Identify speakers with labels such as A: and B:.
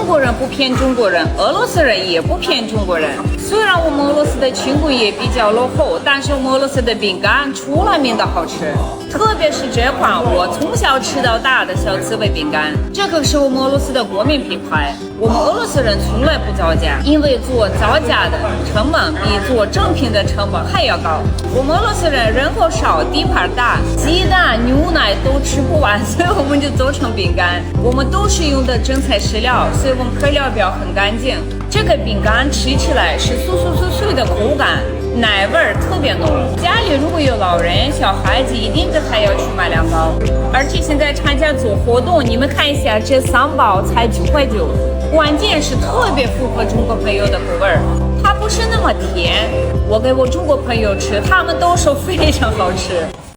A: 国人不偏中国人，俄罗斯人也不偏中国人。虽然我们俄罗斯的轻工业比较落后，但是我们俄罗斯的饼干出了名的好吃，特别是这款我从小吃到大的小刺猬饼干，这个是我们俄罗斯的国民品牌。我们俄罗斯人从来不造假，因为做造假的成本比做正品的成本还要高。我们俄罗斯人人口少，地盘大，鸡蛋、牛奶都吃不完，所以我们就做成饼干。我们都是用的真材实料，所以我们配料表很干净。这个饼干吃起来是酥酥脆脆的口感，奶味儿特别浓。家里如果有老人、小孩子，一定还要去买2包。而且现在厂家做活动，你们看一下，这3包才9.9块，关键是特别符合中国朋友的口味儿，它不是那么甜。我给我中国朋友吃，他们都说非常好吃。